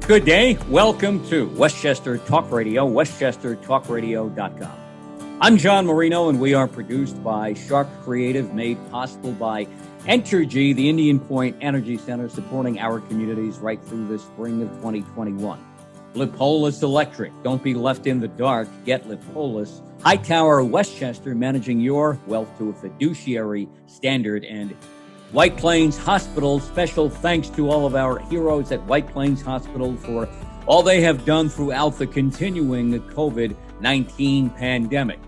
Good day. Welcome to Westchester Talk Radio, westchestertalkradio.com. I'm John Marino, and we are produced by Sharc Creative, made possible by Entergy, the Indian Point Energy Center, supporting our communities right through the spring of 2021. Lipolis Electric. Don't be left in the dark. Get Lipolis. Hightower Westchester, managing your wealth to a fiduciary standard. And White Plains Hospital, special thanks to all of our heroes at White Plains Hospital for all they have done throughout the continuing COVID-19 pandemic.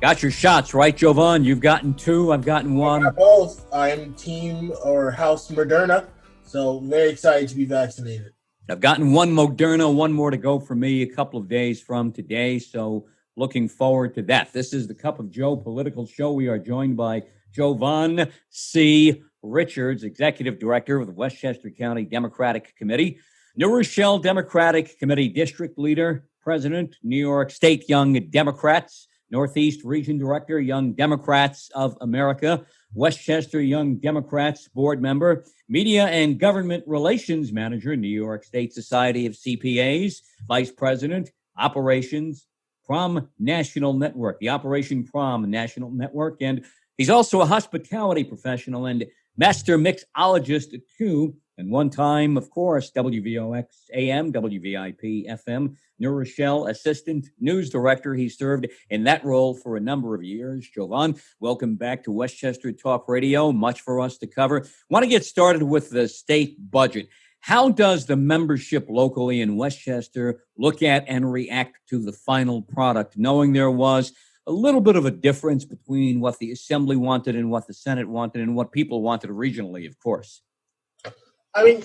Got your shots, right, Jovan? You've gotten two. I've gotten one. I got both. I'm team or house Moderna, so very excited to be vaccinated. I've gotten one Moderna, one more to go for me a couple of days from today, so looking forward to that. This is the Cup of Joe political show. We are joined by Jovan C. Richards, Executive Director of the Westchester County Democratic Committee, New Rochelle Democratic Committee District Leader, President, New York State Young Democrats, Northeast Region Director, Young Democrats of America, Westchester Young Democrats Board Member, Media and Government Relations Manager, New York State Society of CPAs, Vice President, Operations, Prom National Network, the Operation Prom National Network, and he's also a hospitality professional and master mixologist too, and one time, of course, WVOX AM, WVIP FM, New Rochelle Assistant News Director. He served in that role for a number of years. Jovan, welcome back to Westchester Talk Radio. Much for us to cover. Want to get started with the state budget. How does the membership locally in Westchester look at and react to the final product, knowing there was a little bit of a difference between what the Assembly wanted and what the Senate wanted and what people wanted regionally, of course? I mean,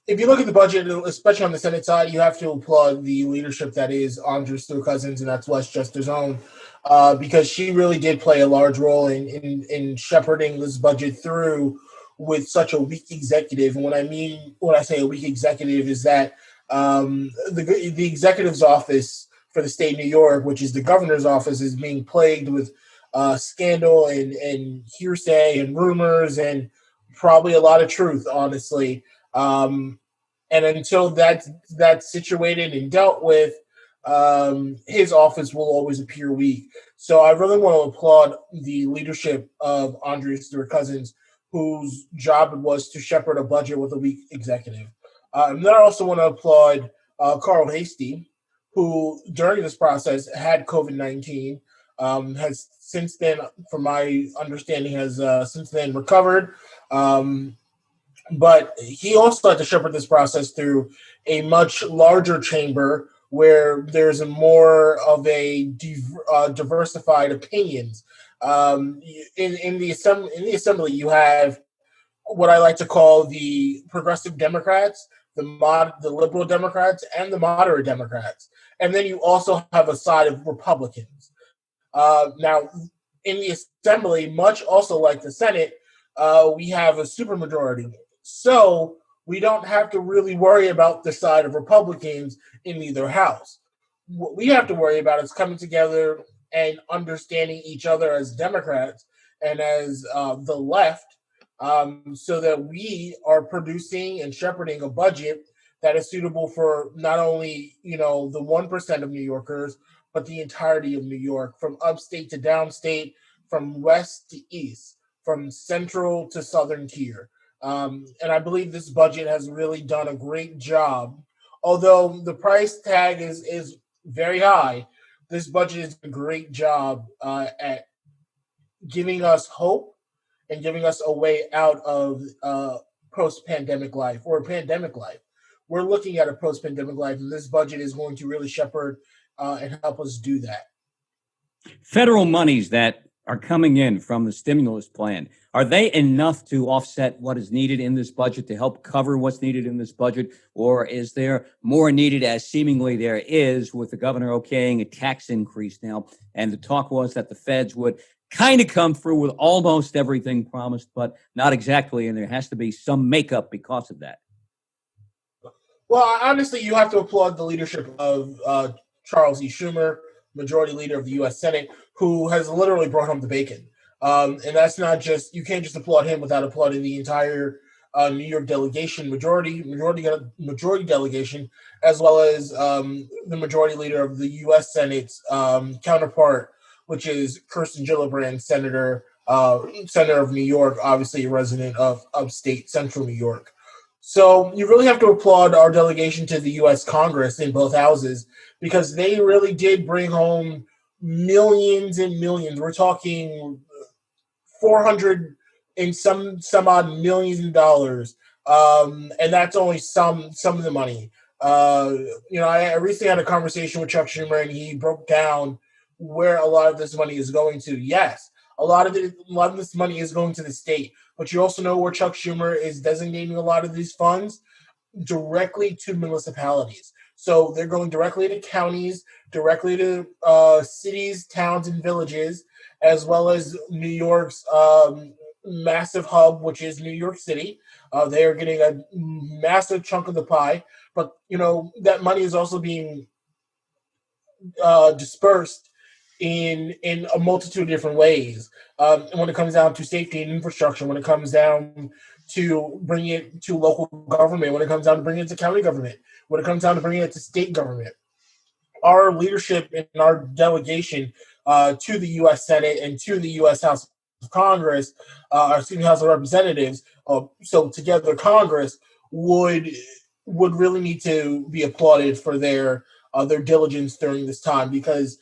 if you look at the budget, especially on the Senate side, you have to applaud the leadership that is Andrea Stewart-Cousins, and that's Westchester's own, because she really did play a large role in shepherding this budget through with such a weak executive. And when I say a weak executive is that the executive's office for the state of New York, which is the governor's office, is being plagued with scandal and hearsay and rumors and probably a lot of truth, honestly. And until that's situated and dealt with, his office will always appear weak. So I really want to applaud the leadership of Andrea Stewart-Cousins, whose job it was to shepherd a budget with a weak executive. And then I also want to applaud Carl Hastie, who during this process had COVID-19, has since then, from my understanding, has since then recovered. But he also had to shepherd this process through a much larger chamber where there's a more of a diversified opinions. In the assembly, you have what I like to call the progressive Democrats, the liberal Democrats, and the moderate Democrats. And then you also have a side of Republicans. Now, in the assembly, much also like the Senate, we have a supermajority. So we don't have to really worry about the side of Republicans in either house. What we have to worry about is coming together and understanding each other as Democrats and as the left, so that we are producing and shepherding a budget that is suitable for not only, the 1% of New Yorkers, but the entirety of New York, from upstate to downstate, from west to east, from central to southern tier. And I believe this budget has really done a great job. Although the price tag is very high, this budget is a great job at giving us hope and giving us a way out of post-pandemic life or pandemic life. We're looking at a post-pandemic life, and this budget is going to really shepherd and help us do that. Federal monies that are coming in from the stimulus plan, are they enough to offset what is needed in this budget, to help cover what's needed in this budget? Or is there more needed, as seemingly there is, with the governor okaying a tax increase now? And the talk was that the feds would kind of come through with almost everything promised, but not exactly. And there has to be some makeup because of that. Well, honestly, you have to applaud the leadership of Charles E. Schumer, Majority Leader of the U.S. Senate, who has literally brought home the bacon. And that's not just, you can't just applaud him without applauding the entire New York delegation, majority delegation, as well as the majority leader of the U.S. Senate's counterpart, which is Kirsten Gillibrand, senator of New York, obviously a resident of upstate Central New York. So you really have to applaud our delegation to the U.S. Congress in both houses because they really did bring home millions and millions. We're talking 400 and some odd millions of dollars, and that's only some of the money. I recently had a conversation with Chuck Schumer, and he broke down where a lot of this money is going to. Yes, a lot of this money is going to the state, but you also know where Chuck Schumer is designating a lot of these funds directly to municipalities. So they're going directly to counties, directly to cities, towns, and villages, as well as New York's massive hub, which is New York City. They are getting a massive chunk of the pie, but that money is also being dispersed in a multitude of different ways. When it comes down to safety and infrastructure, when it comes down to bringing it to local government, when it comes down to bringing it to county government, when it comes down to bringing it to state government, our leadership and our delegation to the U.S. Senate and to the U.S. House of Congress, House of Representatives, so together Congress would really need to be applauded for their diligence during this time because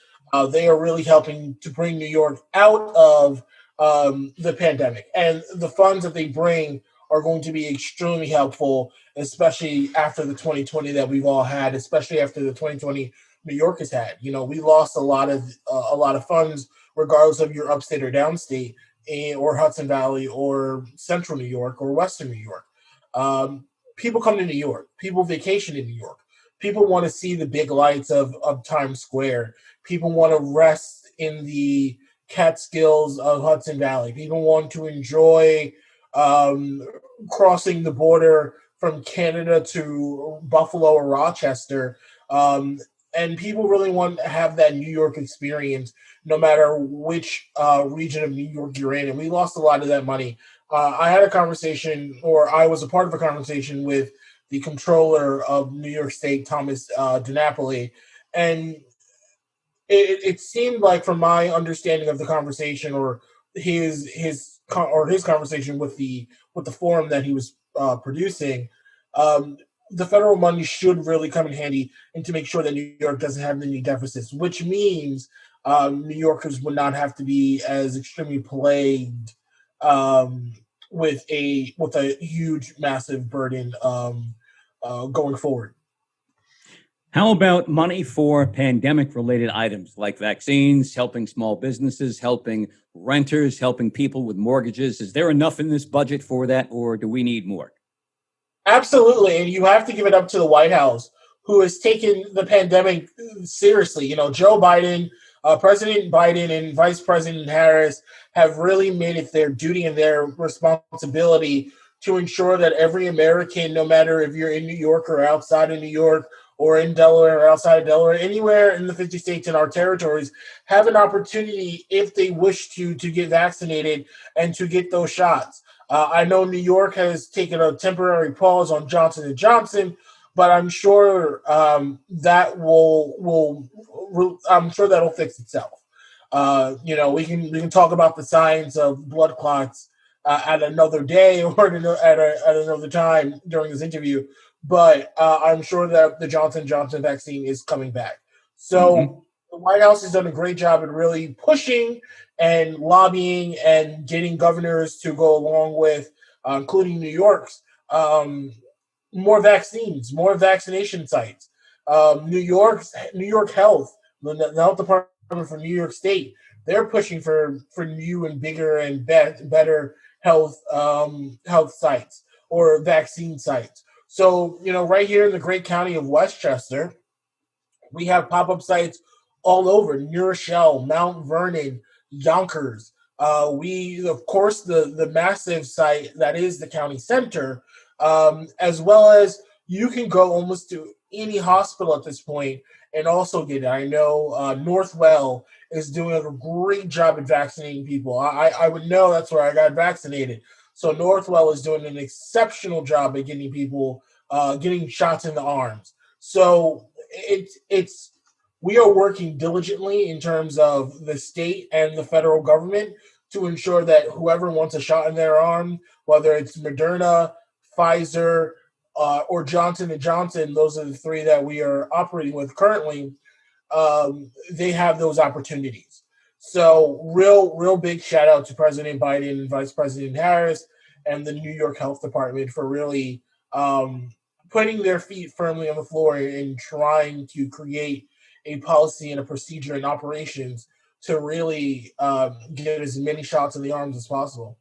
they are really helping to bring New York out of the pandemic, and the funds that they bring are going to be extremely helpful, especially after the 2020 that we've all had, especially after the 2020 New York has had. We lost a lot of funds, regardless of your upstate or downstate, or Hudson Valley, or Central New York, or Western New York. People come to New York. People vacation in New York. People want to see the big lights of Times Square. People want to rest in the Catskills of Hudson Valley. People want to enjoy crossing the border from Canada to Buffalo or Rochester. And people really want to have that New York experience, no matter which region of New York you're in. And we lost a lot of that money. I had a conversation, or I was a part of a conversation with the controller of New York State, Thomas DiNapoli, and it seemed like, from my understanding of the conversation, or his conversation with the forum that he was producing, the federal money should really come in handy and to make sure that New York doesn't have any deficits, which means New Yorkers would not have to be as extremely plagued with a huge, massive burden going forward. How about money for pandemic-related items like vaccines, helping small businesses, helping renters, helping people with mortgages? Is there enough in this budget for that, or do we need more? Absolutely, and you have to give it up to the White House, who has taken the pandemic seriously. Joe Biden, President Biden, and Vice President Harris have really made it their duty and their responsibility to ensure that every American, no matter if you're in New York or outside of New York, or in Delaware or outside of Delaware, anywhere in the 50 states in our territories, have an opportunity, if they wish to get vaccinated and to get those shots. I know New York has taken a temporary pause on Johnson & Johnson, but I'm sure that I'm sure that'll fix itself. We can talk about the science of blood clots at another day or at another time during this interview. But I'm sure that the Johnson & Johnson vaccine is coming back. So the White House has done a great job at really pushing and lobbying and getting governors to go along with, including New York's, more vaccines, more vaccination sites. New York Health, the health department for New York State, they're pushing for new and bigger and better health sites or vaccine sites. So, right here in the great county of Westchester, we have pop-up sites all over: New Rochelle, Mount Vernon, Yonkers. We, of course, the massive site that is the county center, as well as you can go almost to any hospital at this point and also get it. I know Northwell is doing a great job at vaccinating people. I would know, that's where I got vaccinated. So Northwell is doing an exceptional job at getting people getting shots in the arms. So it's we are working diligently in terms of the state and the federal government to ensure that whoever wants a shot in their arm, whether it's Moderna, Pfizer, or Johnson and Johnson, those are the three that we are operating with currently. They have those opportunities. So real big shout out to President Biden and Vice President Harris and the New York Health Department for really putting their feet firmly on the floor and trying to create a policy and a procedure and operations to really get as many shots in the arms as possible.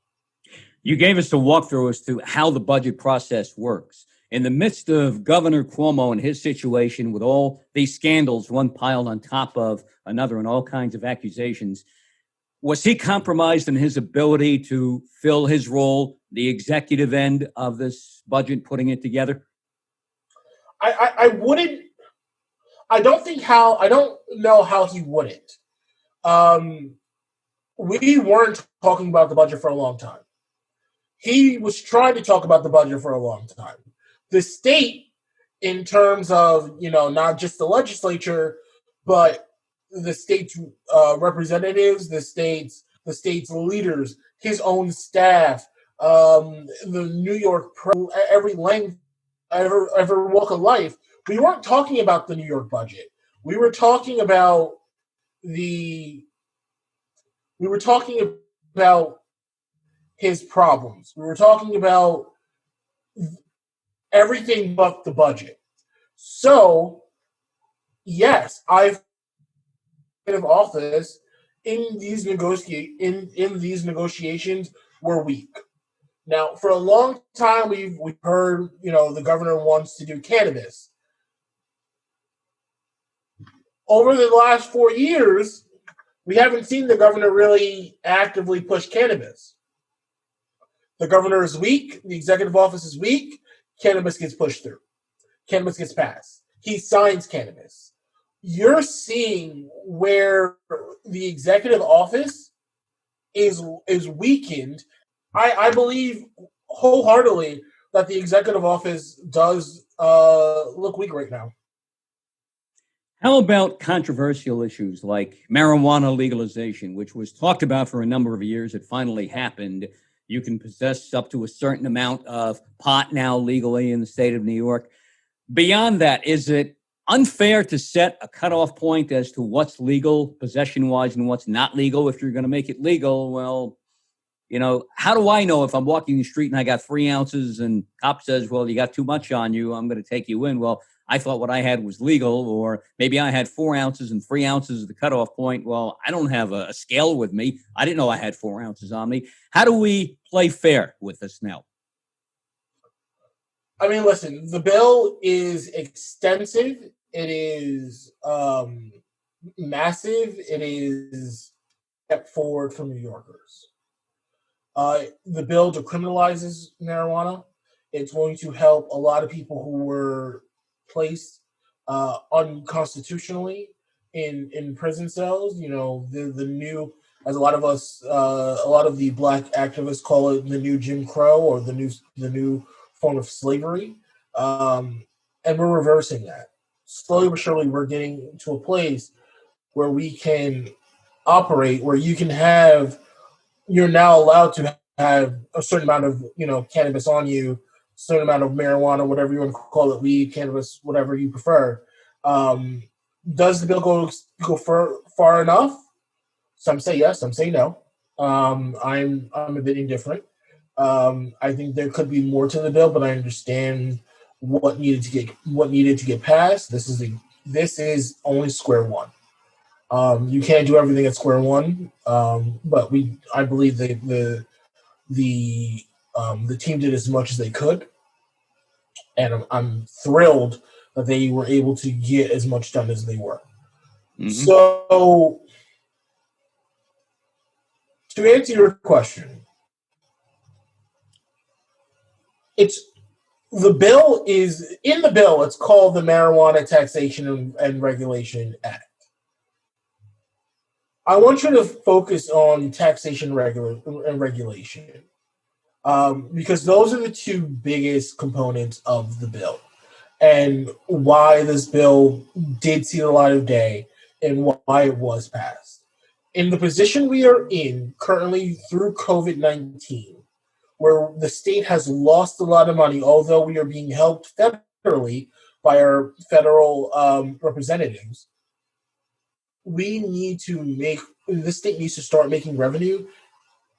You gave us a walkthrough as to how the budget process works. In the midst of Governor Cuomo and his situation with all these scandals, one piled on top of another and all kinds of accusations, was he compromised in his ability to fill his role, the executive end of this budget, putting it together? I wouldn't. I don't know how he wouldn't. We weren't talking about the budget for a long time. He was trying to talk about the budget for a long time. The state, in terms of, not just the legislature, but the state's representatives, the state's leaders, his own staff, the New York press, every length, every walk of life. We weren't talking about the New York budget. We were talking about his problems. We were talking about everything but the budget. So, yes, I've been in office in these negotiations were weak. Now, for a long time, we've heard, the governor wants to do cannabis. Over the last 4 years, we haven't seen the governor really actively push cannabis. The governor is weak. The executive office is weak. Cannabis gets pushed through. Cannabis gets passed. He signs cannabis. You're seeing where the executive office is weakened. I believe wholeheartedly that the executive office does look weak right now. How about controversial issues like marijuana legalization, which was talked about for a number of years? It finally happened. You can possess up to a certain amount of pot now legally in the state of New York. Beyond that, is it unfair to set a cutoff point as to what's legal possession-wise and what's not legal? If you're going to make it legal, well, how do I know if I'm walking the street and I got 3 ounces and cop says, well, you got too much on you, I'm going to take you in. Well, I thought what I had was legal, or maybe I had 4 ounces and 3 ounces is the cutoff point. Well, I don't have a scale with me. I didn't know I had 4 ounces on me. How do we play fair with this now? I mean, listen, the bill is extensive. It is massive. It is a step forward for New Yorkers. The bill decriminalizes marijuana. It's going to help a lot of people who were placed unconstitutionally in prison cells. The new, as a lot of the black activists call it, the new Jim Crow, or the new form of slavery, and we're reversing that. Slowly but surely, we're getting to a place where we can operate, where you're now allowed to have a certain amount of cannabis on you, certain amount of marijuana, whatever you want to call it, weed, cannabis, whatever you prefer. Does the bill go far enough? Some say yes, some say no. I'm a bit indifferent. I think there could be more to the bill, but I understand what needed to get passed. This is only square one. You can't do everything at square one, but I believe the team did as much as they could, and I'm thrilled that they were able to get as much done as they were. Mm-hmm. So, to answer your question, it's called the Marijuana Taxation and Regulation Act. I want you to focus on taxation and regulation. because those are the two biggest components of the bill and why this bill did see the light of day and why it was passed. In the position we are in currently through COVID-19, where the state has lost a lot of money, although we are being helped federally by our federal representatives, the state needs to start making revenue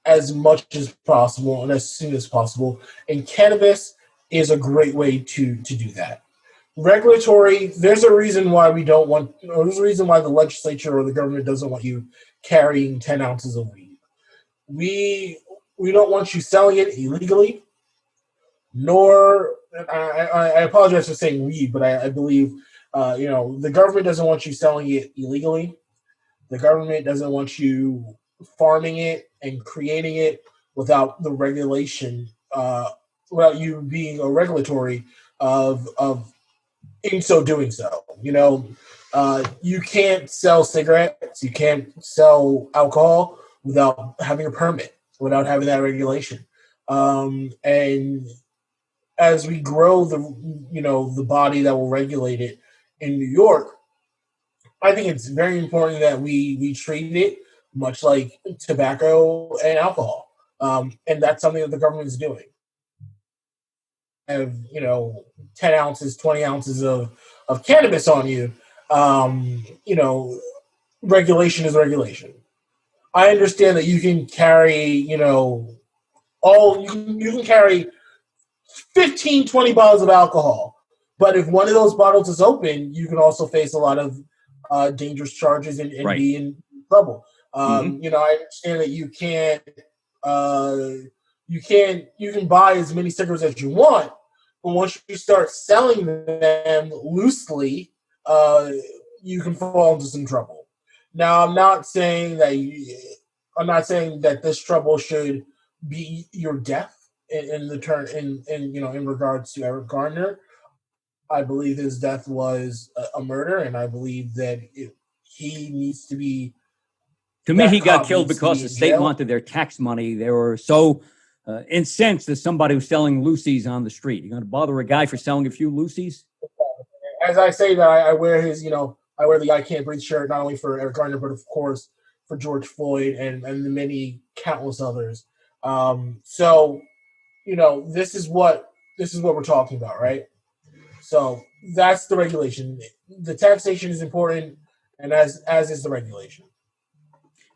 as much as possible and as soon as possible. And cannabis is a great way to do that. Regulatory, there's a reason why there's a reason why the legislature or the government doesn't want you carrying 10 ounces of weed. We don't want you selling it illegally, nor, I apologize for saying weed, but I believe, the government doesn't want you selling it illegally. The government doesn't want you farming it and creating it without the regulation, without you being a regulatory of in so doing so. You can't sell cigarettes, you can't sell alcohol without having a permit, without having that regulation. And as we grow the body that will regulate it in New York, I think it's very important that we treat it much like tobacco and alcohol, and that's something that the government is doing. Have 10 ounces, 20 ounces of cannabis on you. Regulation is regulation. I understand that you can carry you can carry 15, 20 bottles of alcohol, but if one of those bottles is open, you can also face a lot of dangerous charges and Right. be in trouble. Mm-hmm. I understand that you can buy as many cigarettes as you want, but once you start selling them loosely, you can fall into some trouble. Now, I'm not saying that this trouble should be your death in regards to Eric Garner. I believe his death was a murder, and I believe that he needs to be. To me, he got killed because the state wanted their tax money. They were so incensed that somebody was selling loosies on the street. You're going to bother a guy for selling a few loosies? As I say that, I wear I wear the "I Can't Breathe" shirt, not only for Eric Garner, but of course for George Floyd and the many countless others. So, this is what we're talking about, right? So that's the regulation. The taxation is important, and as is the regulation.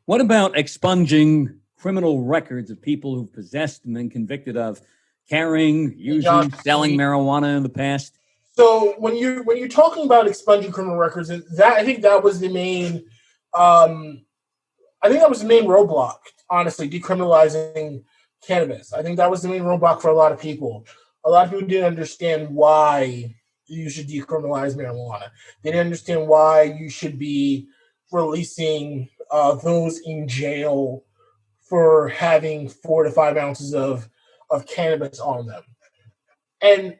What about expunging criminal records of people who've possessed and been convicted of carrying, using, selling marijuana in the past? So when you're talking about expunging criminal records, I think that was the main roadblock. Honestly, decriminalizing cannabis. I think that was the main roadblock for a lot of people. A lot of people didn't understand why you should decriminalize marijuana. They didn't understand why you should be releasing those in jail for having 4 to 5 ounces of cannabis on them. And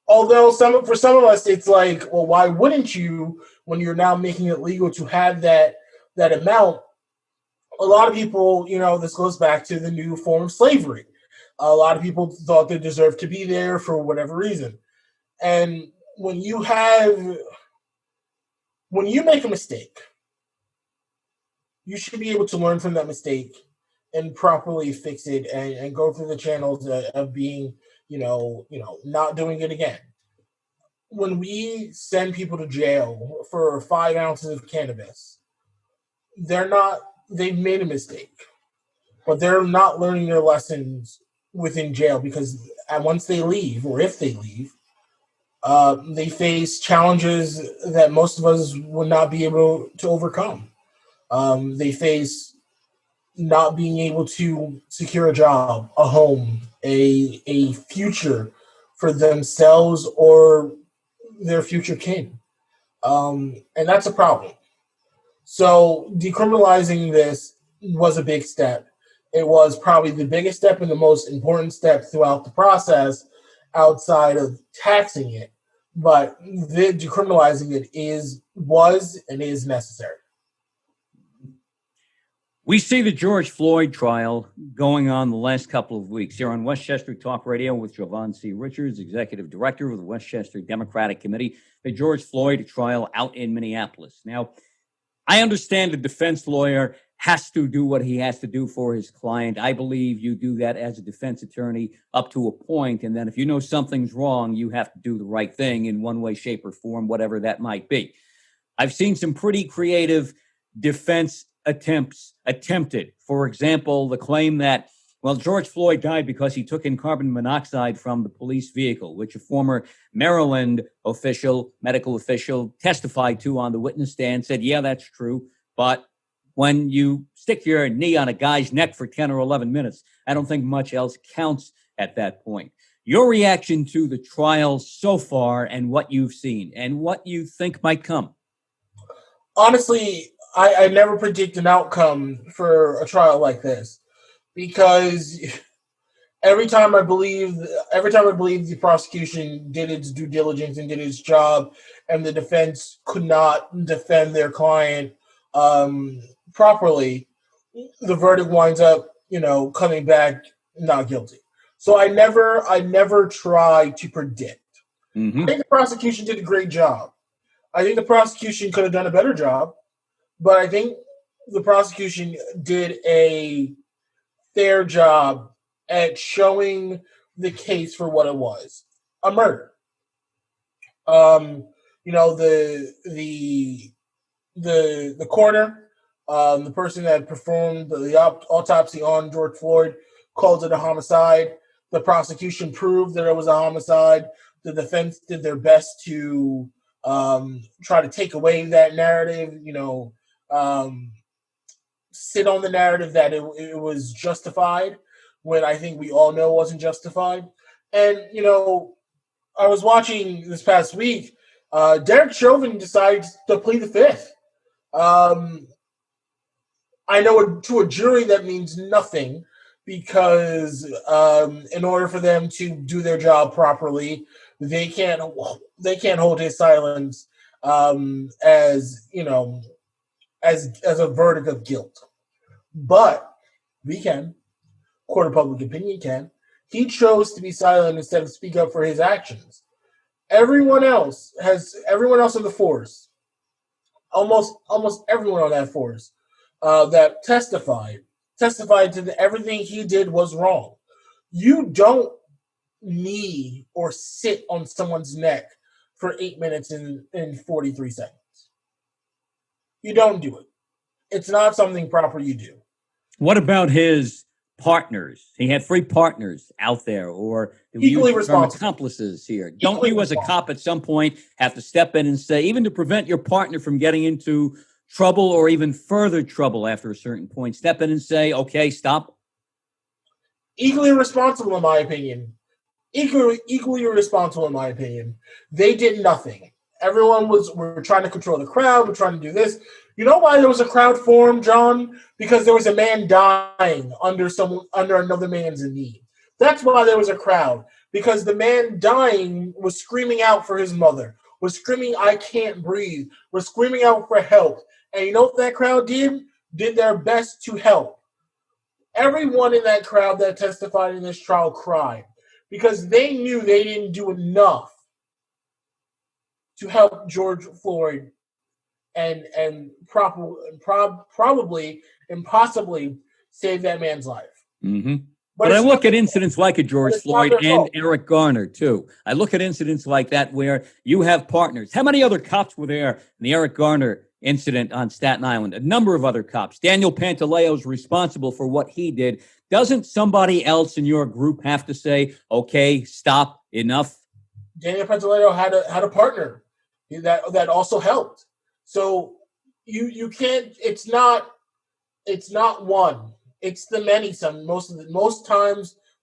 although for some of us, it's like, well, why wouldn't you when you're now making it legal to have that amount? A lot of people, this goes back to the new form of slavery. A lot of people thought they deserved to be there for whatever reason. And when you make a mistake, you should be able to learn from that mistake and properly fix it and go through the channels of being, not doing it again. When we send people to jail for 5 ounces of cannabis, they've made a mistake, but they're not learning their lessons within jail because once they leave, or if they leave, they face challenges that most of us would not be able to overcome. They face not being able to secure a job, a home, a future for themselves or their future kin. And that's a problem. So decriminalizing this was a big step. It was probably the biggest step and the most important step throughout the process outside of taxing it. But decriminalizing it was and is necessary. We see the George Floyd trial going on the last couple of weeks here on Westchester Talk Radio with Jovan C. Richards, Executive Director of the Westchester Democratic Committee, the George Floyd trial out in Minneapolis. Now, I understand the defense lawyer has to do what he has to do for his client. I believe you do that as a defense attorney up to a point, and then if you know something's wrong, you have to do the right thing in one way, shape, or form, whatever that might be. I've seen some pretty creative defense attempted. For example, the claim that, well, George Floyd died because he took in carbon monoxide from the police vehicle, which a former Maryland medical official, testified to on the witness stand, said, yeah, that's true. But when you stick your knee on a guy's neck for 10 or 11 minutes, I don't think much else counts at that point. Your reaction to the trial so far and what you've seen and what you think might come? Honestly, I never predict an outcome for a trial like this, because every time I believe the prosecution did its due diligence and did its job, and the defense could not defend their client properly, the verdict winds up, coming back not guilty. So I never try to predict. I think the prosecution did a great job. I think the prosecution could have done a better job, but I think the prosecution did a fair job at showing the case for what it was, a murder. The coroner, the person that performed the autopsy on George Floyd, called it a homicide. The prosecution proved that it was a homicide. The defense did their best to try to take away that narrative, sit on the narrative that it was justified, when I think we all know it wasn't justified. And, I was watching this past week, Derek Chauvin decides to plead the fifth. I know to a jury that means nothing, because in order for them to do their job properly, they can't hold his silence as a verdict of guilt. But we can. Court of public opinion can. He chose to be silent instead of speak up for his actions. Everyone else in the force, almost everyone on that force that testified to everything he did was wrong. You don't knee or sit on someone's neck for 8 minutes and 43 seconds. You don't do it. It's not something proper you do. What about his partners? He had 3 partners out there, or equally responsible accomplices here. Don't you, as a cop, at some point have to step in and say, even to prevent your partner from getting into trouble or even further trouble after a certain point, step in and say, okay, stop? Equally responsible, in my opinion. Equally responsible, in my opinion. They did nothing. We're trying to control the crowd. We're trying to do this. You know why there was a crowd formed, John? Because there was a man dying under another man's knee. That's why there was a crowd. Because the man dying was screaming out for his mother, was screaming, "I can't breathe," was screaming out for help. And you know what that crowd did? Did their best to help. Everyone in that crowd that testified in this trial cried, because they knew they didn't do enough to help George Floyd and probably and possibly save that man's life. Mm-hmm. But I look at incidents like a George Floyd and Eric Garner, too. I look at incidents like that where you have partners. How many other cops were there in the Eric Garner incident on Staten Island? A number of other cops. Daniel Pantaleo is responsible for what he did. Doesn't somebody else in your group have to say, okay, stop, enough? Daniel Pantaleo had a partner that also helped. So you can't. It's not one. It's the many.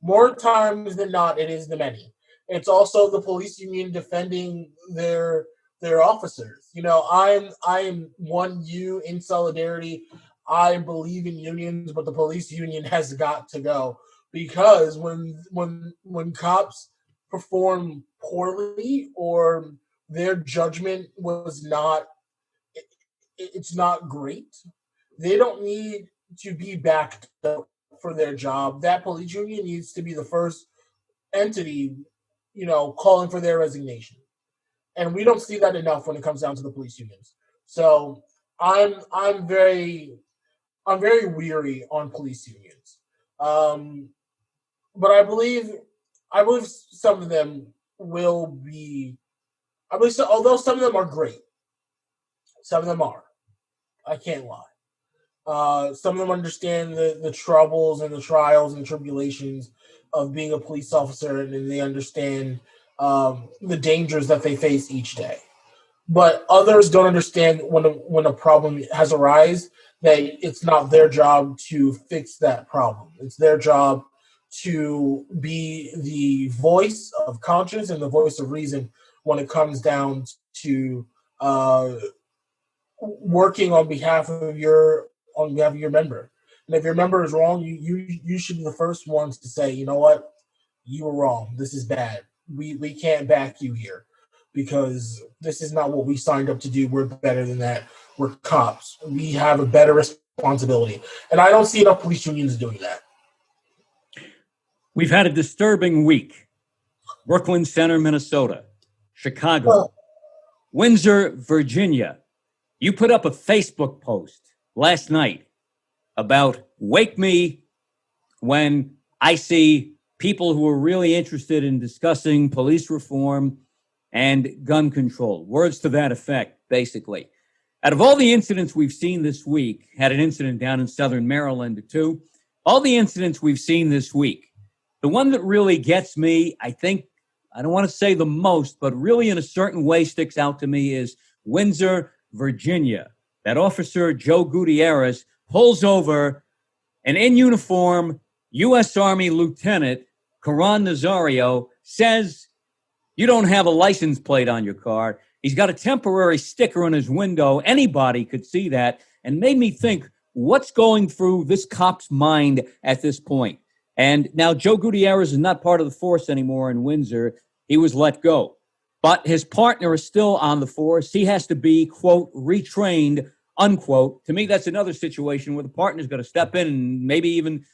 More times than not, it is the many. It's also the police union defending their officers. I'm one you in solidarity. I believe in unions, but the police union has got to go, because when cops perform poorly or their judgment was not, it's not great. They don't need to be backed up for their job, that police union needs to be the first entity, calling for their resignation. And we don't see that enough when it comes down to the police unions. So I'm very weary on police unions. But I believe some of them will be. I believe so, although some of them are great, some of them are. I can't lie. Some of them understand the troubles and the trials and tribulations of being a police officer, and they understand the dangers that they face each day. But others don't understand when a problem has arisen, that it's not their job to fix that problem. It's their job to be the voice of conscience and the voice of reason when it comes down to working on behalf of your member. And if your member is wrong, you should be the first ones to say, you know what, you were wrong. This is bad. We can't back you here because this is not what we signed up to do. We're better than that. We're cops. We have a better responsibility. And I don't see enough police unions doing that. We've had a disturbing week. Brooklyn Center, Minnesota, Chicago, Windsor, Virginia. You put up a Facebook post last night about wake me when I see people who are really interested in discussing police reform and gun control. Words to that effect, basically. Out of all the incidents we've seen this week, had an incident down in southern Maryland too, all the incidents we've seen this week, the one that really gets me, I think, I don't want to say the most, but really in a certain way sticks out to me is Windsor, Virginia. That officer, Joe Gutierrez, pulls over an in-uniform U.S. Army lieutenant, Karan Nazario, says, you don't have a license plate on your car. He's got a temporary sticker on his window. Anybody could see that, and made me think, what's going through this cop's mind at this point? And now Joe Gutierrez is not part of the force anymore in Windsor. He was let go. But his partner is still on the force. He has to be, quote, retrained, unquote. To me, that's another situation where the partner's going to step in and maybe even,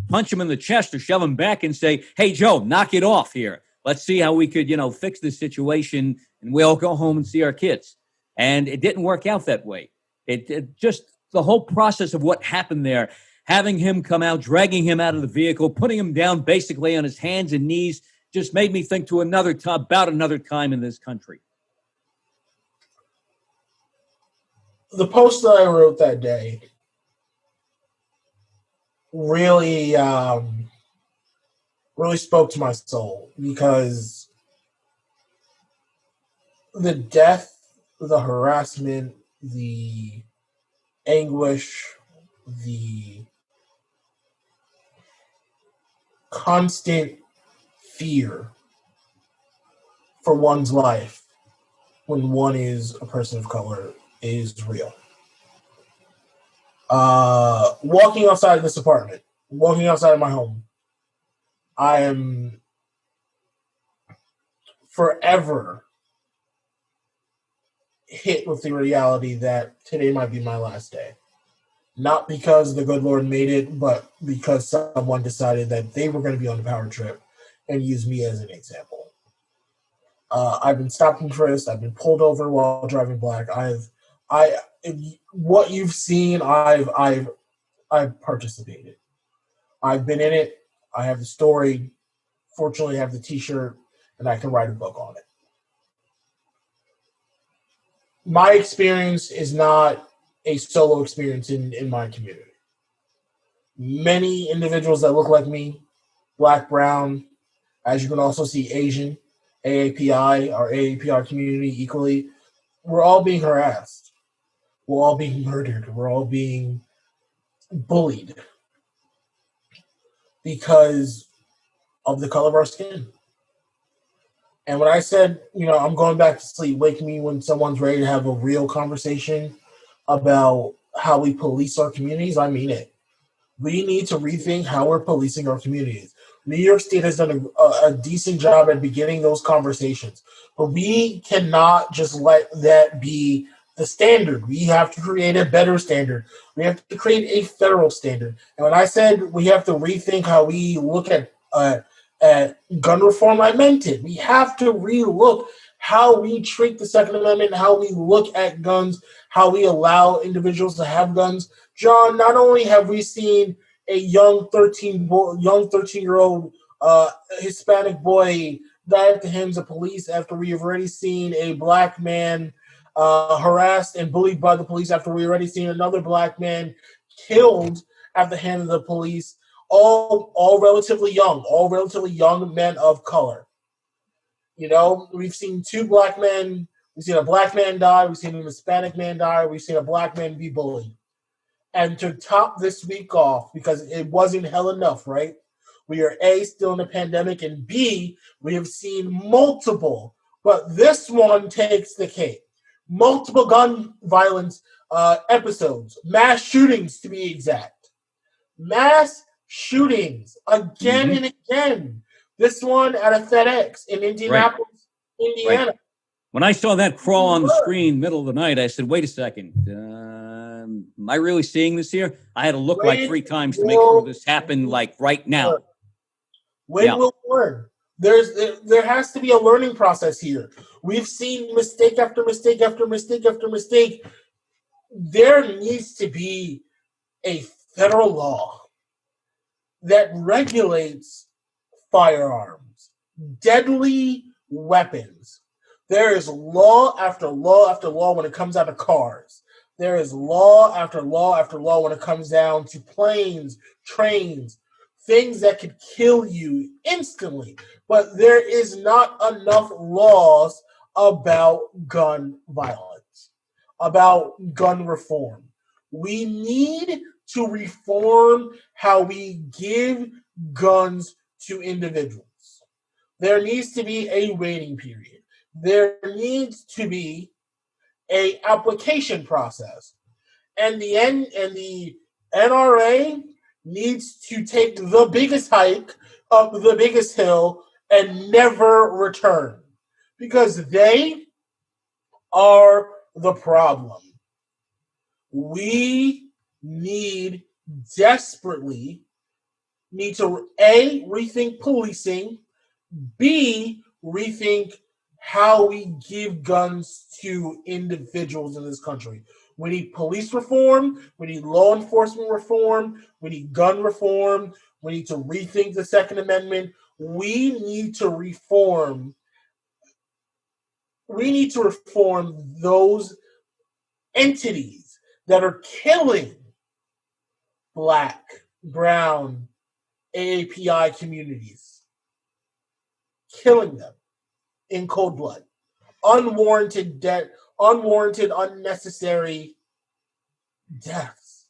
punch him in the chest or shove him back and say, hey, Joe, knock it off here. Let's see how we could, fix this situation and we'll go home and see our kids. And it didn't work out that way. It just, the whole process of what happened there, having him come out, dragging him out of the vehicle, putting him down basically on his hands and knees, just made me think to about another time in this country. The post that I wrote that day really spoke to my soul, because the death, the harassment, the anguish, the constant fear for one's life when one is a person of color is real. Walking outside of this apartment, walking outside of my home, I am forever hit with the reality that today might be my last day. Not because the good Lord made it, but because someone decided that they were going to be on the power trip and use me as an example. I've been stopped and frisked. I've been pulled over while driving black. What you've seen, I've participated. I've been in it. I have the story. Fortunately, I have the T-shirt, and I can write a book on it. My experience is not a solo experience in my community. Many individuals that look like me, black, brown, as you can also see Asian, AAPI, our AAPI community equally, we're all being harassed. We're all being murdered. We're all being bullied because of the color of our skin. And when I said, I'm going back to sleep, wake me when someone's ready to have a real conversation about how we police our communities, I mean it. We need to rethink how we're policing our communities. New York State has done a decent job at beginning those conversations, but we cannot just let that be the standard. We have to create a better standard. We have to create a federal standard. And when I said we have to rethink how we look at gun reform, I meant it. We have to relook how we treat the Second Amendment, how we look at guns, how we allow individuals to have guns. John, not only have we seen a young 13-year-old Hispanic boy die at the hands of police, after we have already seen a black man harassed and bullied by the police, after we already seen another black man killed at the hand of the police, all relatively young men of color. You know, we've seen two black men, we've seen a black man die, we've seen a Hispanic man die, we've seen a black man be bullied. And to top this week off, because it wasn't hell enough, right? We are A, still in a pandemic, and B, we have seen multiple, but this one takes the cake. Multiple gun violence episodes, mass shootings to be exact. Mass shootings again and again. This one at a FedEx in Indianapolis, Indiana. Right. When I saw that crawl on the screen middle of the night, I said, wait a second. Am I really seeing this here? I had to look like 3 times to make sure this happened like right now. When will we learn? There has to be a learning process here. We've seen mistake after mistake after mistake after mistake. There needs to be a federal law that regulates firearms, deadly weapons. There is law after law after law when it comes out of cars. There is law after law after law when it comes down to planes, trains, things that could kill you instantly. But there is not enough laws about gun violence, about gun reform. We need to reform how we give guns to individuals. There needs to be a waiting period. There needs to be a application process. And the NRA needs to take the biggest hike up the biggest hill and never return, because they are the problem. We desperately need to A, rethink policing, B, rethink how we give guns to individuals in this country. We need police reform. We need law enforcement reform. We need gun reform. We need to rethink the Second Amendment. We need to reform those entities that are killing Black, brown, AAPI communities. Killing them in cold blood. Unwarranted death, unnecessary deaths.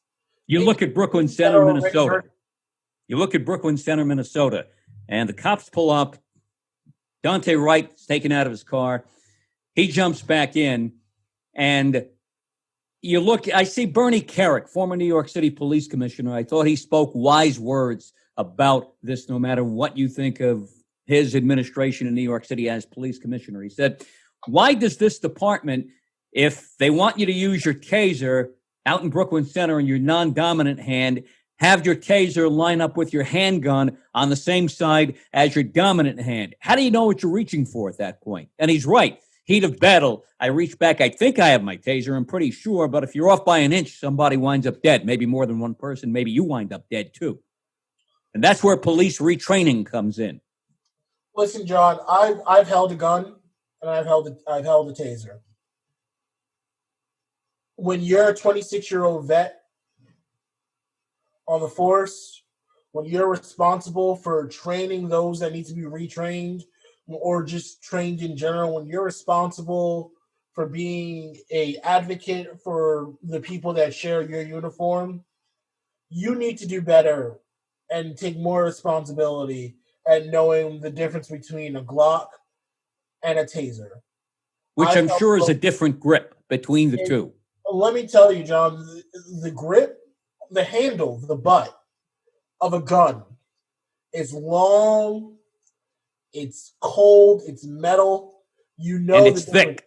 You look at Brooklyn Center, Minnesota. And the cops pull up. Dante Wright's taken out of his car. He jumps back in, and you look, I see Bernie Kerik, former New York City police commissioner. I thought he spoke wise words about this, no matter what you think of his administration in New York City as police commissioner. He said, why does this department, if they want you to use your taser out in Brooklyn Center in your non-dominant hand, have your taser line up with your handgun on the same side as your dominant hand? How do you know what you're reaching for at that point? And he's right. Heat of battle, I reach back, I think I have my taser, I'm pretty sure, but if you're off by an inch, somebody winds up dead, maybe more than one person, maybe you wind up dead too. And that's where police retraining comes in. Listen, John, I've held a gun and I've held a taser. When you're a 26-year-old vet on the force, when you're responsible for training those that need to be retrained, or just trained in general, when you're responsible for being an advocate for the people that share your uniform, you need to do better and take more responsibility at knowing the difference between a Glock and a taser. Which I'm sure is a different grip between the two. Let me tell you, John, the grip, the handle, the butt of a gun is long, it's cold, it's metal. You know, and it's thick.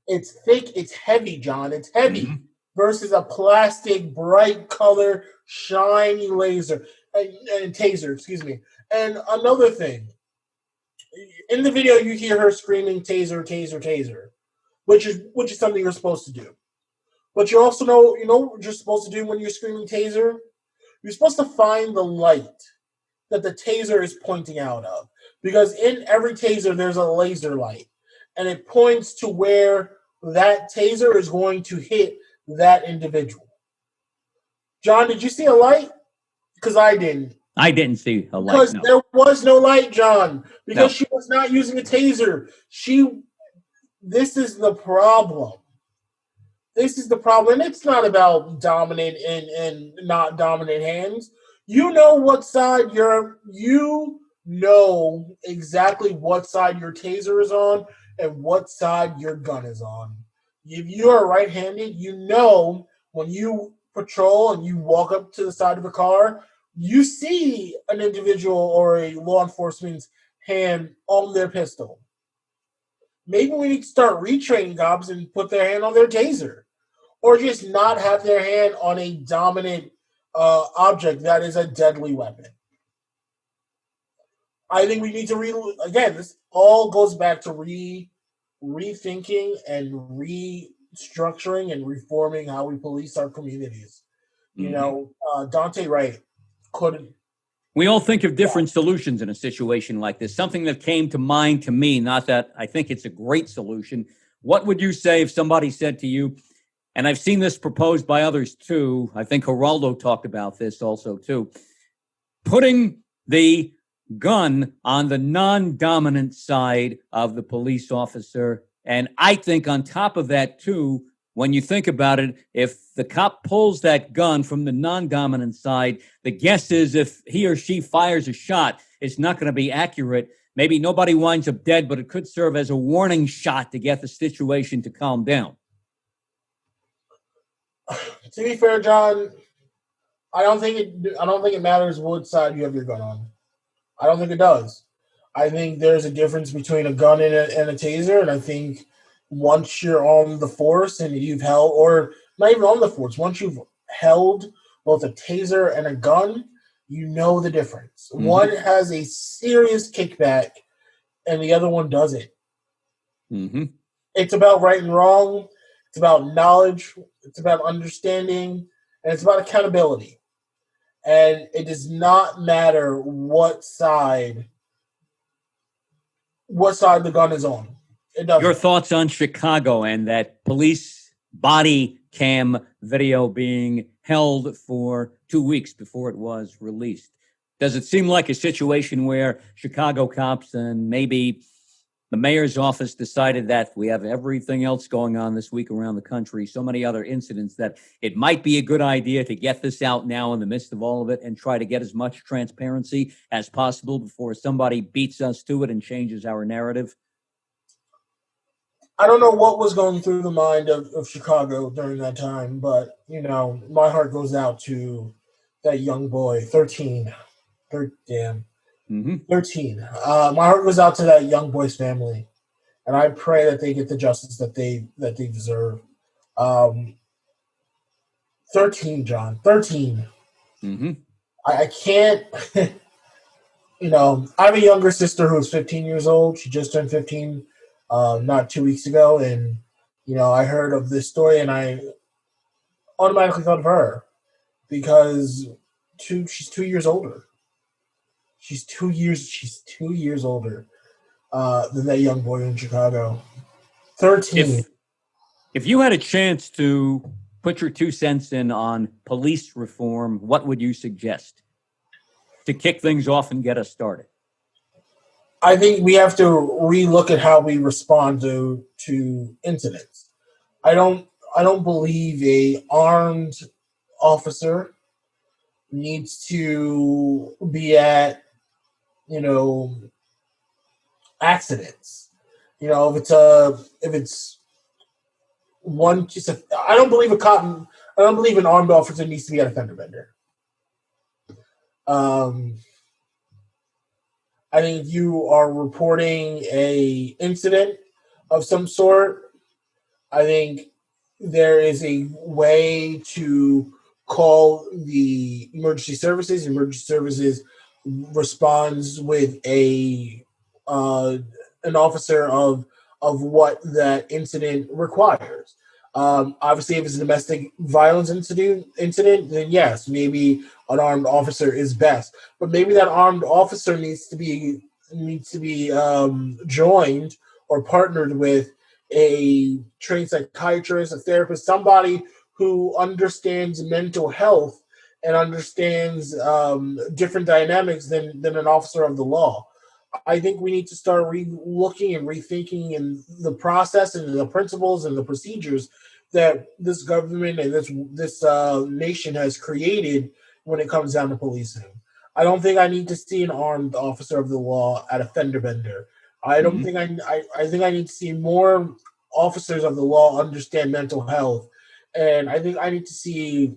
It's thick, it's heavy, John. It's heavy Mm-hmm. versus a plastic, bright color, shiny laser and taser, excuse me. And another thing, in the video you hear her screaming taser, taser, taser, which is something you're supposed to do. But you also know what you're supposed to do when you're screaming taser? You're supposed to find the light that the taser is pointing out of. Because in every taser, there's a laser light. And it points to where that taser is going to hit that individual. John, did you see a light? Because I didn't. I didn't see a light. Because No. there was no light, John. Because No. she was not using a taser. This is the problem. This is the problem. And it's not about dominant and not dominant hands. You know what side you know exactly what side your taser is on and what side your gun is on. If you are right-handed, you know when you patrol and you walk up to the side of a car, you see an individual or a law enforcement's hand on their pistol. Maybe we need to start retraining cops and put their hand on their taser. Or just not have their hand on a dominant object that is a deadly weapon. I think we need to again, this all goes back to rethinking and restructuring and reforming how we police our communities. Dante Wright couldn't. We all think of different solutions in a situation like this. Something that came to mind to me, not that I think it's a great solution. What would you say if somebody said to you, and I've seen this proposed by others too, I think Geraldo talked about this also too, putting the gun on the non-dominant side of the police officer. And I think on top of that too, when you think about it, if the cop pulls that gun from the non-dominant side, the guess is if he or she fires a shot, it's not going to be accurate. Maybe nobody winds up dead, but it could serve as a warning shot to get the situation to calm down. To be fair, John, I don't think it matters what side you have your gun on. I don't think it does. I think there's a difference between a gun and a taser, and I think once you're on the force and you've held, or not even on the force, once you've held both a taser and a gun, you know the difference. Mm-hmm. One has a serious kickback, and the other one doesn't. Mm-hmm. It's about right and wrong. It's about knowledge. It's about understanding, and it's about accountability. And it does not matter what side the gun is on. It doesn't. Your thoughts on Chicago and that police body cam video being held for 2 weeks before it was released? Does it seem like a situation where Chicago cops and maybe the mayor's office decided that we have everything else going on this week around the country, so many other incidents, that it might be a good idea to get this out now in the midst of all of it and try to get as much transparency as possible before somebody beats us to it and changes our narrative? I don't know what was going through the mind of Chicago during that time, but, my heart goes out to that young boy, 13. 13. My heart goes out to that young boy's family, and I pray that they get the justice that they deserve. 13, John. 13. Mm-hmm. I can't. I have a younger sister who's 15 years old. She just turned 15 not 2 weeks ago, and I heard of this story, and I automatically thought of her because she's 2 years older. She's 2 years older than that young boy in Chicago. 13. If you had a chance to put your 2 cents in on police reform, what would you suggest to kick things off and get us started? I think we have to relook at how we respond to incidents. I don't believe a armed officer needs to be at accidents. If it's one, I don't believe I don't believe an armed officer needs to be at a fender bender. I think if you are reporting a incident of some sort, I think there is a way to call the emergency services. Emergency services responds with a an officer of what that incident requires. Obviously, if it's a domestic violence incident, then yes, maybe an armed officer is best. But maybe that armed officer needs to be joined or partnered with a trained psychiatrist, a therapist, somebody who understands mental health and understands different dynamics than an officer of the law. I think we need to start looking and rethinking in the process and the principles and the procedures that this government and this nation has created when it comes down to policing. I don't think I need to see an armed officer of the law at a fender bender. I don't Mhm. think I think I need to see more officers of the law understand mental health, and I think I need to see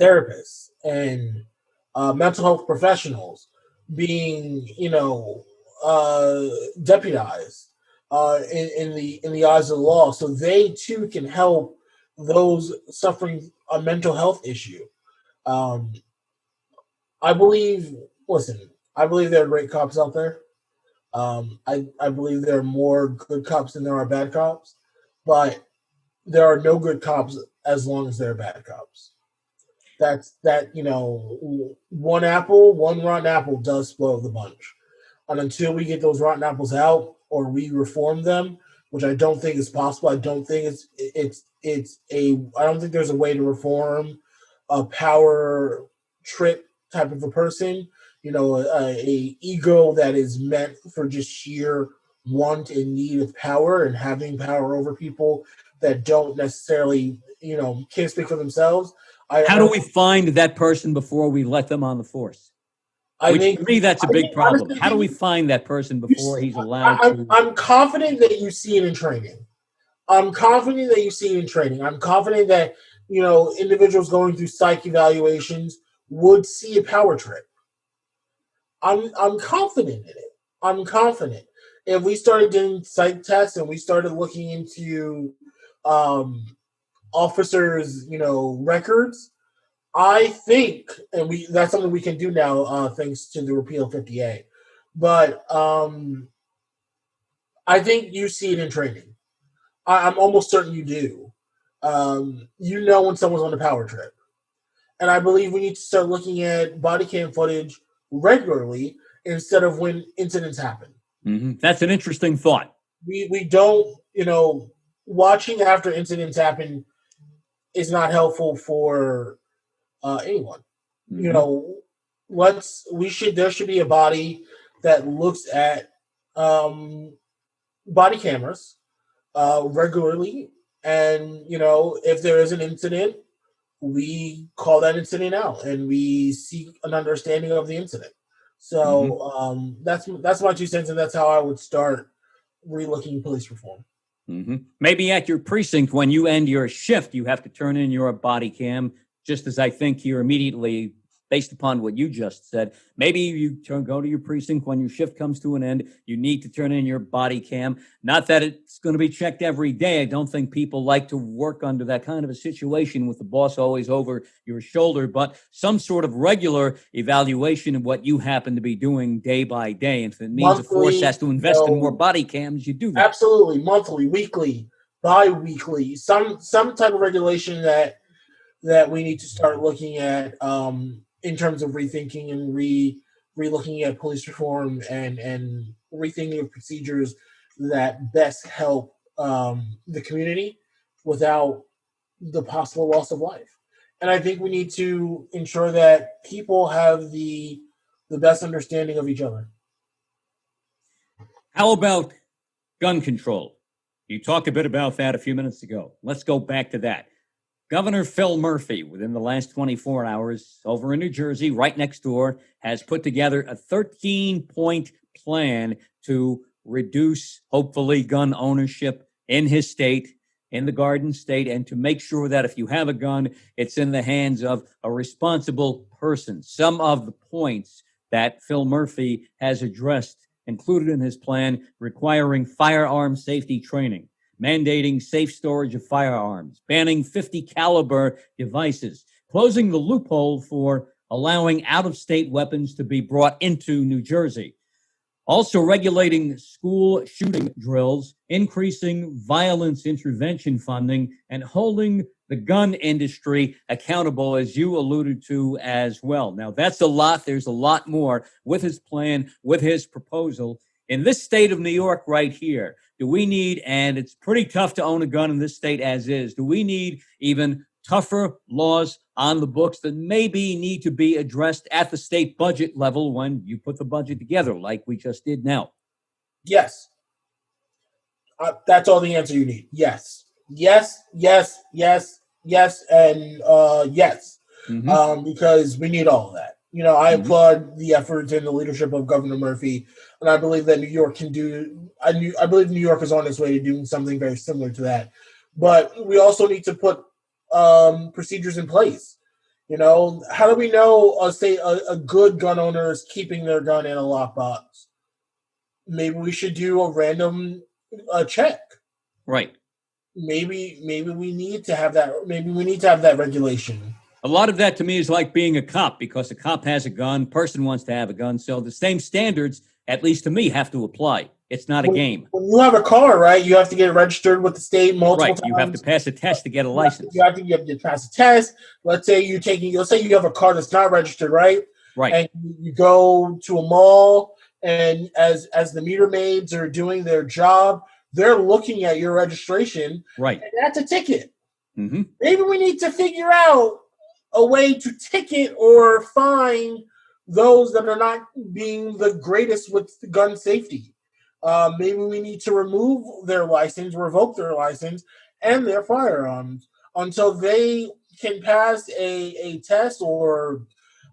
therapists and mental health professionals being, deputized in the eyes of the law, so they too can help those suffering a mental health issue. Um, I believe. Listen, I believe there are great cops out there. I believe there are more good cops than there are bad cops, but there are no good cops as long as there are bad cops. One rotten apple does spoil the bunch. And until we get those rotten apples out or we reform them, which I don't think is possible, I don't think there's a way to reform a power trip type of a person. A ego that is meant for just sheer want and need of power and having power over people that don't necessarily, can't speak for themselves. I, How I do don't. we find that person before we let them on the force? I Which think. to me, that's a I big think problem. honestly, How do we find that person you, before he's I, allowed I'm to? I'm confident that you see it in training. I'm confident that you see it in training. I'm confident that individuals going through psych evaluations would see a power trip. I'm confident in it. I'm confident. If we started doing psych tests and we started looking into um, officers, records, I think, and we that's something we can do now, thanks to the repeal of 50A. But I think you see it in training. I'm almost certain you do. You know when someone's on a power trip, and I believe we need to start looking at body cam footage regularly instead of when incidents happen. That's an interesting thought. We don't, watching after incidents happen is not helpful for anyone. You hmm know, there should be a body that looks at um, body cameras regularly, and if there is an incident, we call that incident out and we seek an understanding of the incident. hmm So that's my 2 cents, and that's how I would start relooking police reform. Maybe at your precinct, when you end your shift, you have to turn in your body cam, just as I think here immediately, based upon what you just said. Maybe go to your precinct when your shift comes to an end. You need to turn in your body cam. Not that it's going to be checked every day. I don't think people like to work under that kind of a situation with the boss always over your shoulder, but some sort of regular evaluation of what you happen to be doing day by day. And if it means a force Monthly, has to invest in more body cams, you do that. absolutely, monthly, weekly, bi-weekly, some type of regulation that we need to start looking at in terms of rethinking and re-looking at police reform and rethinking of procedures that best help the community without the possible loss of life. And I think we need to ensure that people have the best understanding of each other. How about gun control? You talked a bit about that a few minutes ago. Let's go back to that. Governor Phil Murphy, within the last 24 hours, over in New Jersey, right next door, has put together a 13-point plan to reduce, hopefully, gun ownership in his state, in the Garden State, and to make sure that if you have a gun, it's in the hands of a responsible person. Some of the points that Phil Murphy has addressed included in his plan requiring firearm safety training, mandating safe storage of firearms, banning 50 caliber devices, closing the loophole for allowing out-of-state weapons to be brought into New Jersey. Also regulating school shooting drills, increasing violence intervention funding, and holding the gun industry accountable, as you alluded to as well. Now, that's a lot. There's a lot more with his plan, with his proposal. In this state of New York right here, do we need, and it's pretty tough to own a gun in this state as is, do we need even tougher laws on the books that maybe need to be addressed at the state budget level when you put the budget together, like we just did now? Yes. That's all the answer you need. Yes. Yes, yes, yes, yes, and yes. Because we need all of that. I applaud the efforts and the leadership of Governor Murphy, and I believe that New York can do. I believe New York is on its way to doing something very similar to that. But we also need to put procedures in place. How do we know a good gun owner is keeping their gun in a lockbox? Maybe we should do a random check. Right. Maybe we need to have that. Maybe we need to have that regulation. A lot of that to me is like being a cop, because a cop has a gun, person wants to have a gun. So the same standards, at least to me, have to apply. It's not a game. When you have a car, right, you have to get registered with the state multiple times. You have to pass a test to get a license. You have to pass a test. Let's say you have a car that's not registered, right? Right. And you go to a mall, and as the meter maids are doing their job, they're looking at your registration. Right. And that's a ticket. Maybe we need to figure out a way to ticket or fine those that are not being the greatest with gun safety. Maybe we need to remove their license, revoke their license and their firearms until they can pass a test or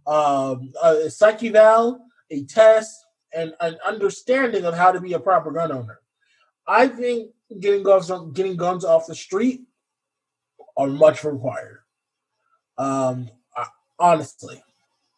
a psych eval, a test, and an understanding of how to be a proper gun owner. I think getting guns off the street are much required. Honestly.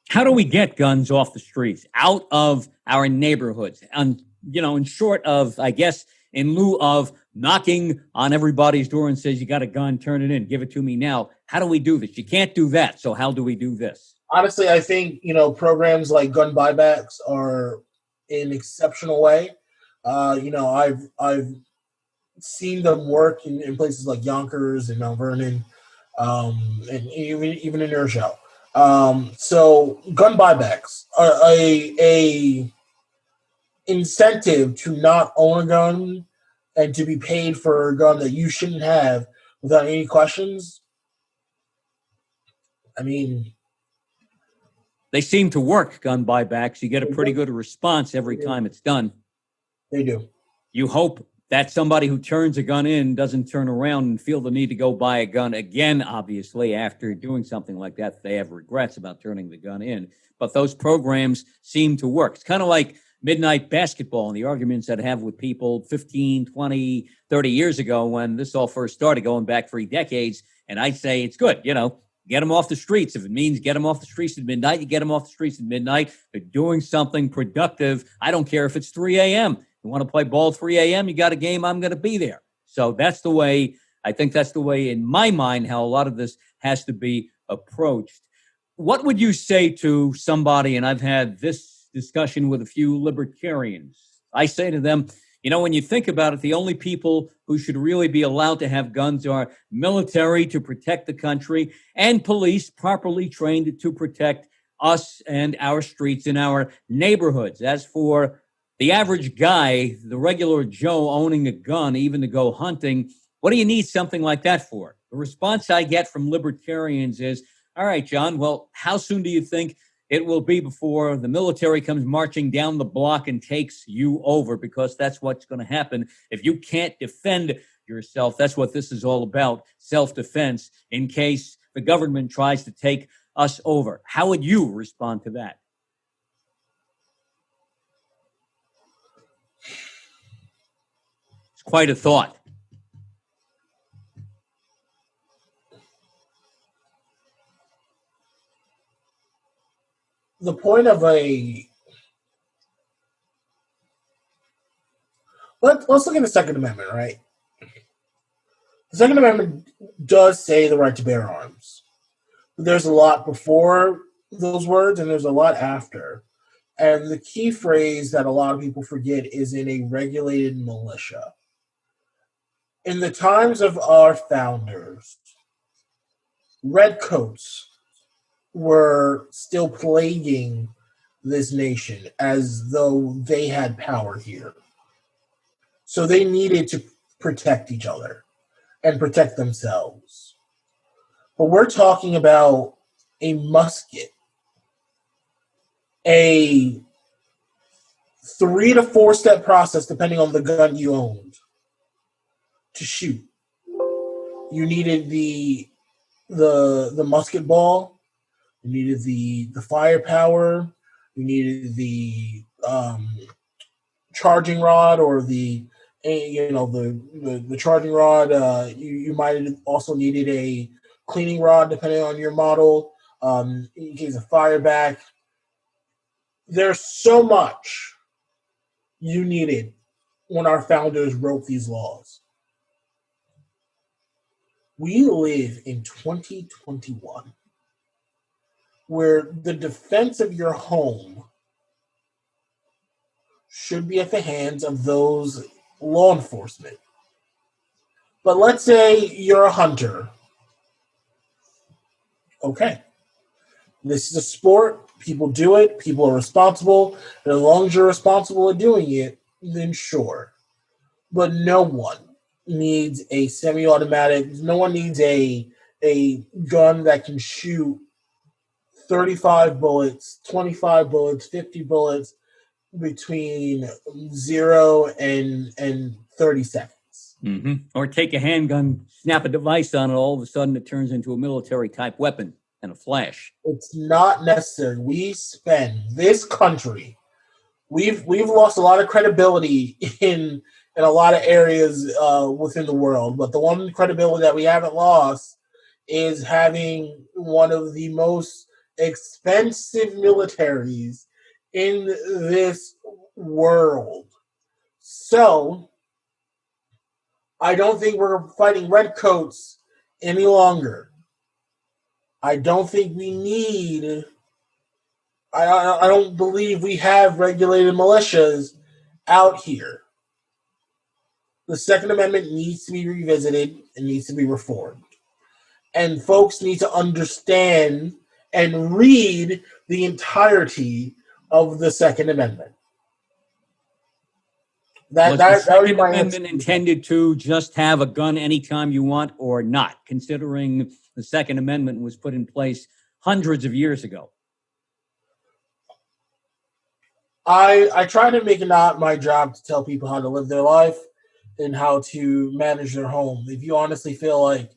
How do we get guns off the streets, out of our neighborhoods? And, in short of, I guess, in lieu of knocking on everybody's door and says, you got a gun, turn it in, give it to me now. How do we do this? You can't do that. So how do we do this? Honestly, I think, programs like gun buybacks are an exceptional way. I've seen them work in places like Yonkers and Mount Vernon, and even in your show. So gun buybacks are a incentive to not own a gun and to be paid for a gun that you shouldn't have without any questions. I mean, they seem to work, gun buybacks. You get a pretty good response every time it's done. They do. You hope that somebody who turns a gun in doesn't turn around and feel the need to go buy a gun again, obviously, after doing something like that. They have regrets about turning the gun in. But those programs seem to work. It's kind of like midnight basketball and the arguments that I have with people 15, 20, 30 years ago when this all first started, going back 3 decades. And I'd say it's good, get them off the streets. If it means get them off the streets at midnight, you get them off the streets at midnight. They're doing something productive. I don't care if it's 3 a.m. You want to play ball 3 a.m., you got a game, I'm going to be there. So that's the way, I think that's the way in my mind how a lot of this has to be approached. What would you say to somebody, and I've had this discussion with a few libertarians, I say to them, when you think about it, the only people who should really be allowed to have guns are military to protect the country and police properly trained to protect us and our streets and our neighborhoods. As for the average guy, the regular Joe owning a gun, even to go hunting, what do you need something like that for? The response I get from libertarians is, all right, John, well, how soon do you think it will be before the military comes marching down the block and takes you over? Because that's what's going to happen. If you can't defend yourself, that's what this is all about, self-defense, in case the government tries to take us over. How would you respond to that? It's quite a thought. The point of let's look at the Second Amendment, right? The Second Amendment does say the right to bear arms. But there's a lot before those words, and there's a lot after. And the key phrase that a lot of people forget is in a regulated militia. In the times of our founders, redcoats were still plaguing this nation as though they had power here. So they needed to protect each other and protect themselves. But we're talking about a musket, a 3 to 4 step process depending on the gun you owned to shoot. You needed the musket ball, you needed the firepower, you needed the charging rod or the charging rod. You might have also needed a cleaning rod depending on your model. In case of fire back, there's so much you needed when our founders wrote these laws. We live in 2021 where the defense of your home should be at the hands of those law enforcement. But let's say you're a hunter. Okay. This is a sport. People do it. People are responsible. And as long as you're responsible at doing it, then sure. But no one needs a semi-automatic. No one needs a gun that can shoot 35 bullets, 25 bullets, 50 bullets between 0 and 30 seconds. Mm-hmm. Or take a handgun, snap a device on it, all of a sudden it turns into a military-type weapon and a flash. It's not necessary. We spend this country. We've lost a lot of credibility in a lot of areas within the world, but the one credibility that we haven't lost is having one of the most expensive militaries in this world. So I don't think we're fighting redcoats any longer. I don't think we need. I don't believe we have regulated militias out here. The Second Amendment needs to be revisited and needs to be reformed. And folks need to understand and read the entirety of the Second Amendment. Was the Second Amendment intended to just have a gun anytime you want or not, considering the Second Amendment was put in place hundreds of years ago? I try to make it not my job to tell people how to live their life and how to manage their home. If you honestly feel like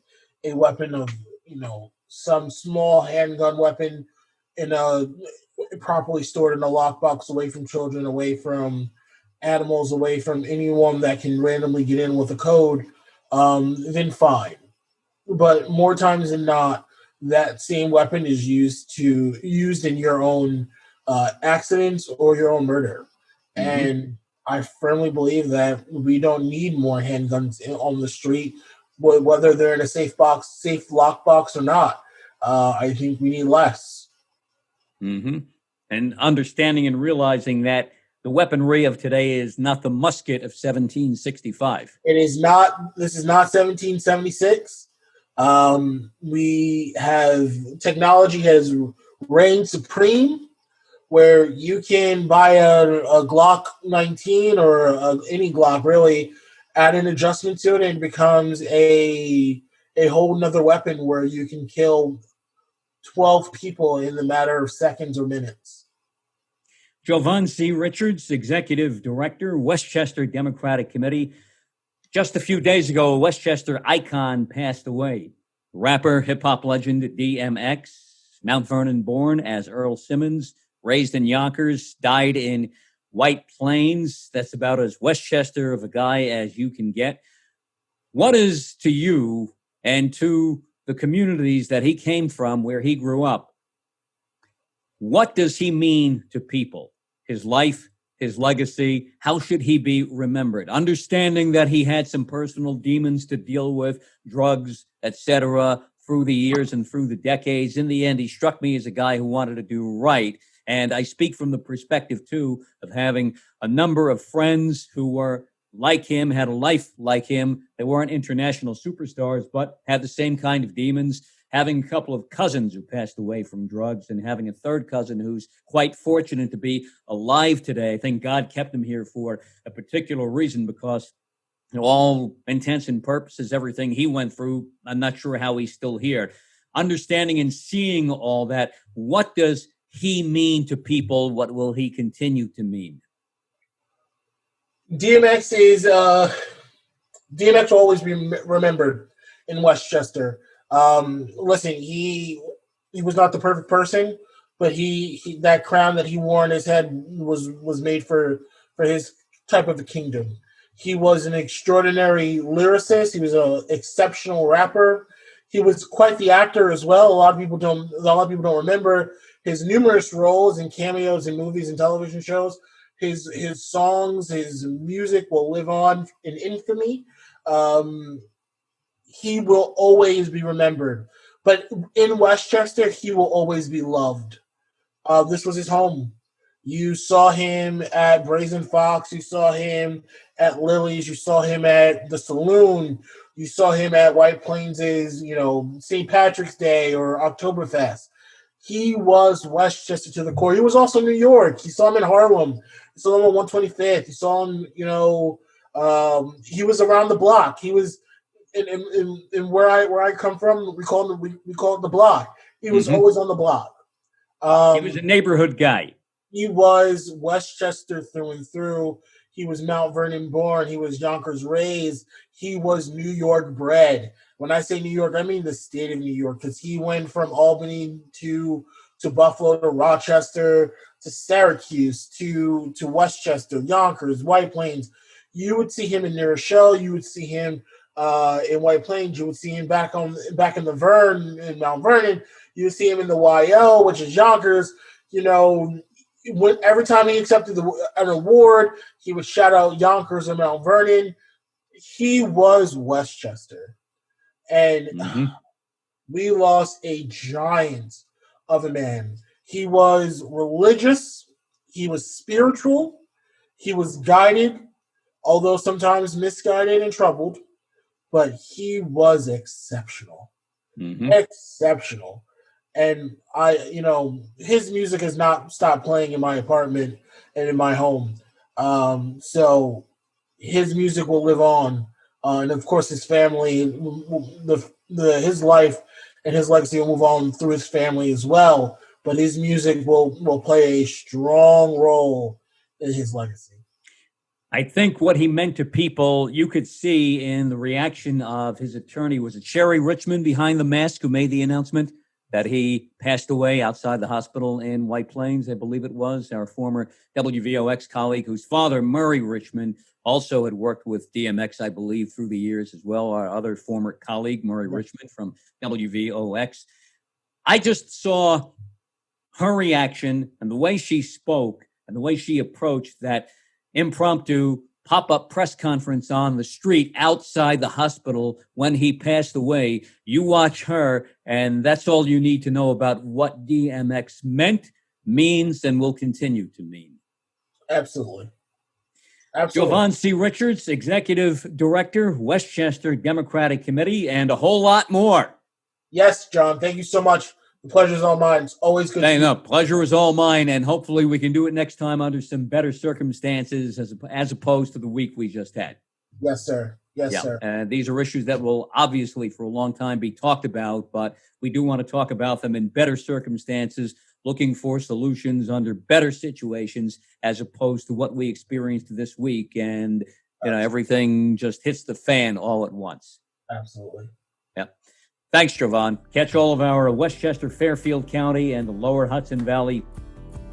a weapon of, some small handgun weapon properly stored in a lockbox away from children, away from animals, away from anyone that can randomly get in with a code, then fine. But more times than not, that same weapon is used in your own accidents or your own murder. Mm-hmm. And I firmly believe that we don't need more handguns on the street, whether they're in a safe lockbox or not. I think we need less. Mm-hmm. And understanding and realizing that the weaponry of today is not the musket of 1765. It is not. This is not 1776. Technology has reigned supreme, where you can buy a Glock 19 or any Glock, really, add an adjustment to it, and it becomes a whole nother weapon where you can kill 12 people in the matter of seconds or minutes. Jovan C. Richards, Executive Director, Westchester Democratic Committee. Just a few days ago, a Westchester icon passed away. Rapper, hip-hop legend DMX, Mount Vernon born as Earl Simmons, raised in Yonkers, died in White Plains. That's about as Westchester of a guy as you can get. What is to you and to the communities that he came from, where he grew up, what does he mean to people? His life, his legacy? How should he be remembered? Understanding that he had some personal demons to deal with, drugs, etc., through the years and through the decades. In the end, he struck me as a guy who wanted to do right. And I speak from the perspective, too, of having a number of friends who were like him, had a life like him. They weren't international superstars, but had the same kind of demons. Having a couple of cousins who passed away from drugs, and having a third cousin who's quite fortunate to be alive today. I think God kept him here for a particular reason, because all intents and purposes, everything he went through, I'm not sure how he's still here. Understanding and seeing all that, what does he mean to people? What will he continue to mean? DMX will always be remembered in Westchester. Listen, he was not the perfect person, but he that crown that he wore on his head was made for his type of a kingdom. He was an extraordinary lyricist. He was an exceptional rapper. He was quite the actor as well. A lot of people don't remember his numerous roles and cameos in movies and television shows. His songs, his music will live on in infamy. He will always be remembered. But in Westchester, he will always be loved. This was his home. You saw him at Brazen Fox. You saw him at Lily's. You saw him at the Saloon. You saw him at White Plains' St. Patrick's Day or Oktoberfest. He was Westchester to the core. He was also New York. You saw him in Harlem. You saw him on 125th. You saw him, he was around the block. He was in where I come from. We call it the block. He was always on the block. He was a neighborhood guy. He was Westchester through and through. He was Mount Vernon born. He was Yonkers raised. He was New York bred. When I say New York, I mean the state of New York, because he went from Albany to Buffalo to Rochester to Syracuse to Westchester, Yonkers, White Plains. You would see him in New Rochelle. You would see him in White Plains. You would see him back in Mount Vernon. You would see him in the YL, which is Yonkers. Every time he accepted an award, he would shout out Yonkers or Mount Vernon. He was Westchester. And we lost a giant of a man. He was religious. He was spiritual. He was guided, although sometimes misguided and troubled. But he was exceptional. Exceptional. And his music has not stopped playing in my apartment and in my home. So his music will live on. And of course, his family, his life and his legacy will move on through his family as well. But his music will play a strong role in his legacy. I think what he meant to people, you could see in the reaction of his attorney. Was it Sherry Richmond behind the mask who made the announcement that he passed away outside the hospital in White Plains? I believe it was our former WVOX colleague, whose father, Murray Richmond, also had worked with DMX, I believe, through the years as well. Our other former colleague, Murray Richmond from WVOX. I just saw her reaction and the way she spoke and the way she approached that impromptu pop-up press conference on the street outside the hospital when he passed away. You watch her, and that's all you need to know about what DMX meant, means, and will continue to mean. Absolutely. Jovan C. Richards, Executive Director, Westchester Democratic Committee, and a whole lot more. Yes, John. Thank you so much. The pleasure's all mine. It's always good. Pleasure is all mine, and hopefully we can do it next time under some better circumstances as opposed to the week we just had. Yes, sir. Yes, sir. These are issues that will obviously for a long time be talked about, but we do want to talk about them in better circumstances, looking for solutions under better situations as opposed to what we experienced this week. And, everything just hits the fan all at once. Absolutely. Yeah. Thanks, Jovan. Catch all of our Westchester, Fairfield County, and the Lower Hudson Valley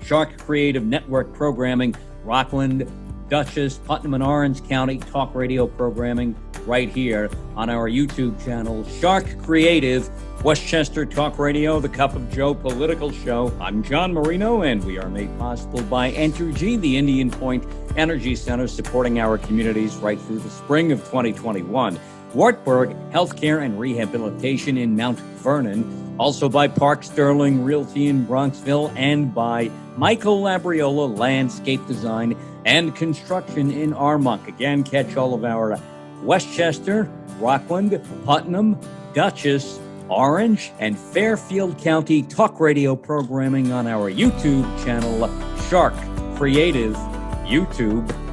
Sharc Creative Network programming, Rockland, Dutchess, Putnam and Orange County Talk Radio programming, right here on our YouTube channel, Sharc Creative, Westchester Talk Radio, the Cup of Joe political show. I'm John Marino, and we are made possible by Entergy, the Indian Point Energy Center, supporting our communities right through the spring of 2021. Wartburg Healthcare and Rehabilitation in Mount Vernon, also by Park Sterling Realty in Bronxville, and by Michael Labriola Landscape Design and Construction in Armonk. Again, catch all of our Westchester, Rockland, Putnam, Dutchess, Orange, and Fairfield County talk radio programming on our YouTube channel, Sharc Creative YouTube.